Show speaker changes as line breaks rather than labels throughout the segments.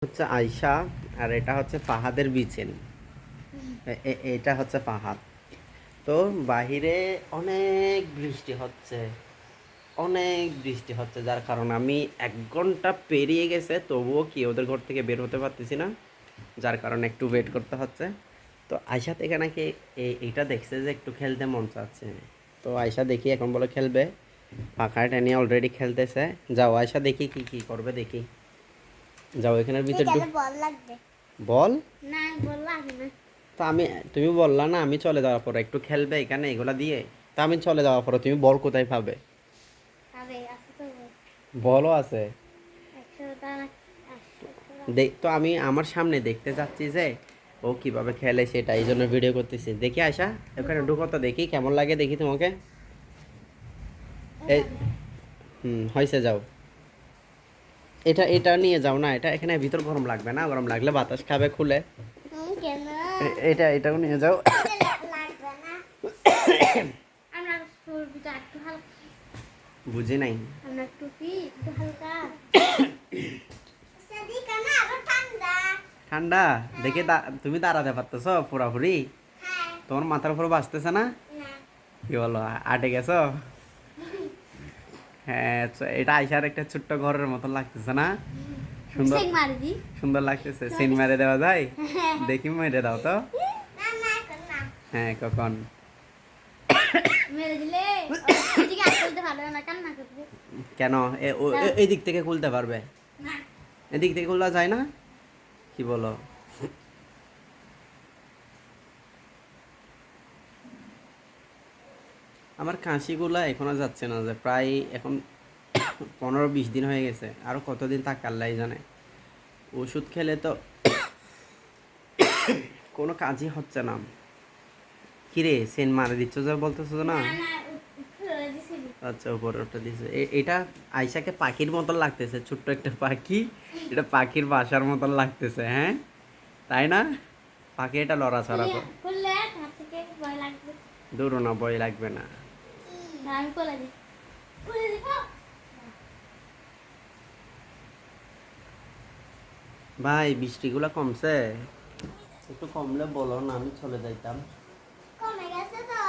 হচ্ছে আয়শা আর এটা হচ্ছে ফাহাদের বিচেন। এটা হচ্ছে ফাহাদ। তো বাহিরে অনেক বৃষ্টি হচ্ছে যার কারণে আমি 1 ঘন্টা পেরিয়ে গেছে তবুও কি ওদের ঘর থেকে বের হতে পারতেছি না, যার কারণে একটু ওয়েট করতে হচ্ছে। তো আয়শা থেকে নাকি এইটা দেখছে যে একটু খেলতে মন চাচ্ছে। তো আয়শা দেখি এখন বলে খেলবে, পাখাটা নিয়ে অলরেডি খেলতেছে। যাও আয়শা, দেখি কি কি করবে, দেখি। যাও এখানের ভিতর
বল লাগবে।
বল।
না বল লাগবে না।
তো তুমি বললা না আমি চলে যাওয়ার পরে একটু খেলবে এখানে এগুলা দিয়ে। তা আমি চলে যাওয়ার পরে তুমি বল কোথায় পাবে?
আরে আছে তো
বলও আছে।
100 টাকা।
তো আমি আমার সামনে দেখতে চাচ্ছি যে ও কিভাবে খেলে, সেটা এই জন্য ভিডিও করতেছি। দেখি আয়শা, ওখানে ঢুকো তো, দেখি কেমন লাগে, দেখি তোমাকে। এই হয়েছে, যাও। এটা নিয়ে যাও না, এটা এখানে ভিতর গরম লাগবে না, গরম লাগলে বাতাস খাবে খুলে।
কেন
এটাও নিয়ে যাও।
লাগবে না? আমরা টুপি তো একটু হালকা।
বুঝি নাই।
আমরা টুপি একটু হালকা। সাদিকা না আরো ঠান্ডা।
ঠান্ডা দেখে তুমি দাঁড়াতে পারতেছো পুরাপুরি?
হ্যাঁ।
তোমার মাথার উপর বাঁচতেছে না?
না।
কি বলো, আটে গেছো? হ্যাঁ, এটা আইসার একটা ছোট্ট ঘরের মতন লাগতেছে না? সুন্দর
সিং মারি দি।
সুন্দর লাগতেছে। সিন মেরে দেওয়া যায়? দেখি মেরে দাও তো।
না না কর না।
হ্যাঁ, কখন?
মেরে দিলে ওদিকে আর বলতে পারবে না, কান্না করবে।
কেন? এই দিক থেকে খুলতে পারবে?
না।
এদিক থেকে খোলা যায় না? কি বলো? আমার কাশিগুলা এখনো যাচ্ছে না, যে প্রায় এখন 15-20 দিন হয়ে গেছে। আরো কতদিন থাক আল্লাহ জানে। ওষুধ খেলে তো কোনো কাজই হচ্ছে না। কিরে সেন মারা দিচ্ছ যে বলতেছো না?
না না ফেলে দিছিলি।
আচ্ছা, উপরে ওটা দিছে। এটা আয়শাকে পাখির মতন লাগতেছে, ছোট্ট একটা পাখি। এটা পাখির বাসার মতন লাগতেছে, হ্যাঁ তাই না? পাখি এটা লড়াচড়া করে।
খুললে হাত থেকে ভয় লাগবে।
দূরও না, ভয় লাগবে না।
না আমি খুলে দিই। খুলে দিবো।
ভাই বৃষ্টিগুলো কমছে? একটু কমলে বলো না, আমি চলে যাইতাম।
কমে গেছে তো।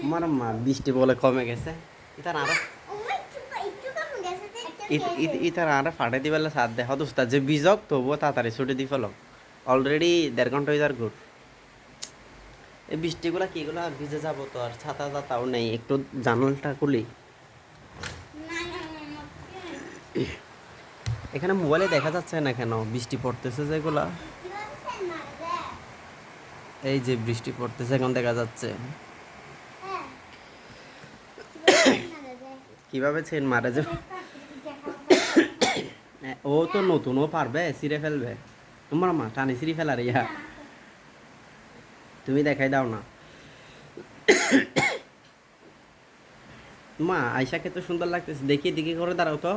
আমার মা বৃষ্টি বলে কমে গেছে। ইতার আরো
একটু কমে গেছে তো একটা
ইতার আরো ফাটে দিবেলে সাথ দেখো দোস্তা যে বিজক তবুও তাড়াতাড়ি ছুটি দি ফেলো। অলরেডি 1.5 ঘন্টা হয়ে যার গুড। এই বৃষ্টিগুলা কিগুলা ভিজে যাবো তো, আর ছাতা টাতাও নেই, একটু জানালাটা খুলি।
না না না।
এখানে মোবাইলে দেখা যাচ্ছে না কেন বৃষ্টি পড়তেছে যেগুলা?
কিভাবে সেন মারে দে?
এই যে বৃষ্টি পড়তেছে এখন দেখা যাচ্ছে।
হ্যাঁ। কিভাবে সেন মারে দে?
কিভাবে চেন মারা যাবে? ও তো নতুন, ও পারবে, ছিঁড়ে ফেলবে। তোমার মা টানি ছিঁড়ে ফেলার ইয়া, তুমি দেখাই দাও না। মা আয়শাকে তো সুন্দর লাগতেছে, দেখি দেখি করে দাঁড়াও তো।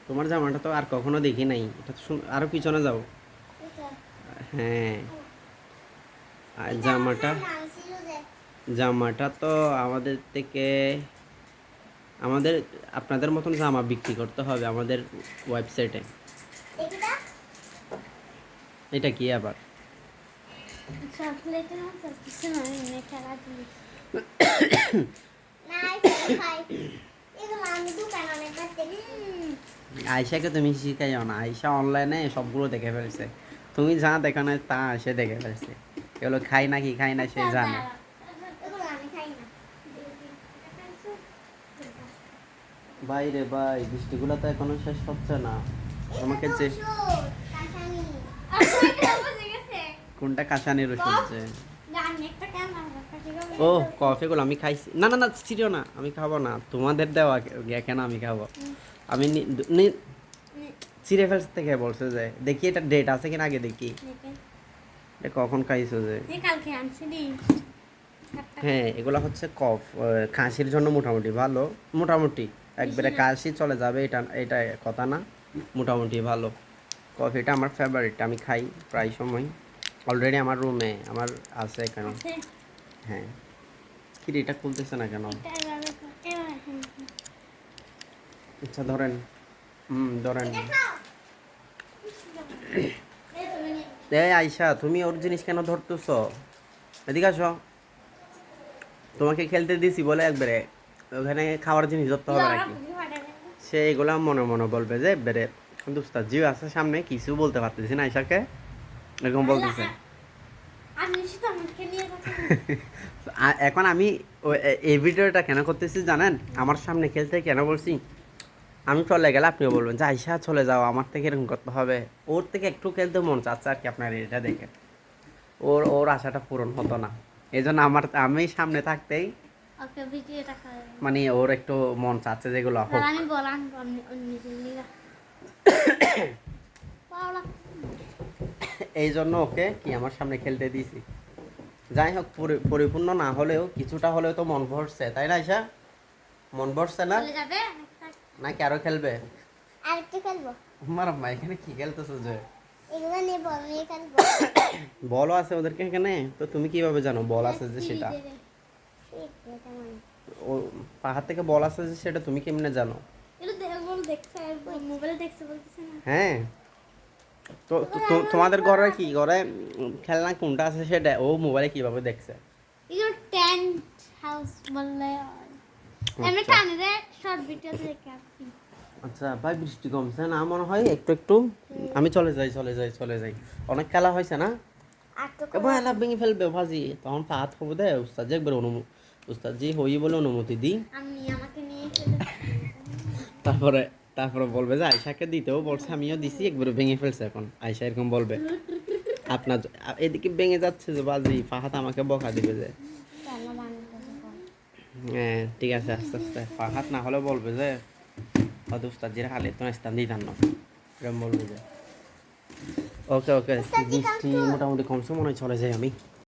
তোমার জামাটা তো আর কখনো দেখি নাই, এটা তো আরো পিছনে যাও। হ্যাঁ, আর জামাটা তো আমাদের থেকে, আমাদের আপনাদের মতন জামা বিক্রি করতে হবে আমাদের ওয়েবসাইটে। এটা কি আবার?
চকলেটের মতো কিছু নয়, এমনি খেলা জিনিস। এগুলো আমি দোকানে অনেকবার দেখছি।
আয়শাকে তুমি শিখাইও না, আয়শা অনলাইনে সবগুলো দেখে ফেলছে। তুমি যা দেখো না তা সে দেখে ফেলছে। এগুলো খাই না কি খাই না সে জানে।
এগুলো আমি খাই না।
ভাই রে ভাই, বৃষ্টিগুলো তো এখনো শেষ হচ্ছে না। আমাকে যে কোনটা কাশানির ওষুধ যে? ও কফিগুলো আমি খাইছি। না না না, ছিড়িও না, আমি খাবো না, তোমাদের দেওয়া কেন আমি খাবো? আমি চিড়ে ফেলস থেকে বলছে যে দেখি এটা ডেট আছে কিনা আগে দেখি। এটা কখন খাইছো যে?
কালকে আনছিলি।
হ্যাঁ, এগুলো হচ্ছে কফ, কাশির জন্য মোটামুটি ভালো। মোটামুটি একবারে কাশি চলে যাবে এটা এটা কথা না, মোটামুটি ভালো। কফিটা আমার ফেভারিট, আমি খাই প্রায় সময়। অলরেডি আমার রুমে আমার আছে এখানে। হ্যাঁ, কি রে, এটা খুলতেছে না কেন? আচ্ছা ধরেন, ধরেন।
এই তুমি নিয়ে
এই আয়শা, তুমি ওর জিনিস কেন ধরতেছ? এদিকে আসো। তোমাকে খেলতে দিছি বলে একবারে ওখানে খাওয়ার জিনিস ধরতে হবে নাকি? সে এগুলা মনে মনে বলবে যে একবারে দুস্তার জিও আছে সামনে, কিছু বলতে পারতেছি না আয়শাকে, এরকম বলতেছে।
আপনি শুধু আমাকে নিয়ে কথা
এখন আমি এই ভিডিওটা কেন করতেছি জানেন? আমার সামনে খেলতে কেন বলছি? আমি চলে গেলে আপনিও বলবেন যে আয়শা চলে যাও, আমার থেকে এরকম করতে হবে। ওর থেকে একটু খেলতে মন চাচ্ছে আর কি, আপনার এটা দেখে ওর ওর আশাটা পূরণ হতো না। এই জন্য আমি সামনে থাকতেই
ওকে ভিডিওটা করে
মানে ওর একটু মন চাচ্ছে যেগুলো হোক।
আমি বলান অন্য জিনিস পাওলা
এই জন্য ওকে কি আমার সামনে খেলতে দিয়েছি। যাই হোক, পরিপূর্ণ না হলেও কিছুটা হলেও তো মন ভরছে, তাই না আয়শা? মন ভরছে না?
চলে যাবে
নাকি আরো খেলবে?
আরেকটু খেলবো
আমার আম্মা এখানে কি খেলতেছো যে?
এগুলো নিয়ে বল নিয়ে খেলবো
বলও আছে ওদেরকে এখানে, তো তুমি কিভাবে জানো বল আছে যে সেটা? ও পাহাড় থেকে বল আছে যে সেটা তুমি কেমনে জানো?
দেখছে মোবাইলে দেখছে বলতেছে না
হ্যাঁ, তো তোমাদের ঘরে কি ঘরে খেলনা কোনটা আছে সেটা ও মোবাইলে কিভাবে দেখছে?
এগুলো টেন্ট হাউস বললে এমনি
আচ্ছা।
টানে শর্ট ভিডিও দেখে আপনি
আচ্ছা ভাই, বৃষ্টি কমছে না মনে হয় একটু একটু। আমি চলে যাই, অনেক খেলা হয়েছে না?
আর তো
এবার এলা ভেঙে ফেলবে ভাজি, তখন পাহাড় খবর দেয় উস্তাদ যে একবার উস্তাদ জি হই বলে অনুমতি দিই।
আমি আমাকে নিয়ে চলে
তারপরে তারপরে বলবে যে আয়শাকে দিতেও বলছে, আমিও দিছি, একবারে ভেঙে ফেলছে। এখন আয়শা এরকম বলবে আপনার এদিকে ভেঙে যাচ্ছে যে বাজি, ফাহাদ আমাকে বকা দিবে যে।
চলো বানাতে
হ্যাঁ ঠিক আছে, আস্তে আস্তে ফাহাদ না হলে বলবে যে হয়তো উস্তাদ জিরা খালি তো স্থান দিতাম না, এরকম বলবে যে। ওকে ওকে, বৃষ্টি মোটামুটি কমছে মনে হয়, চলে যাই আমি।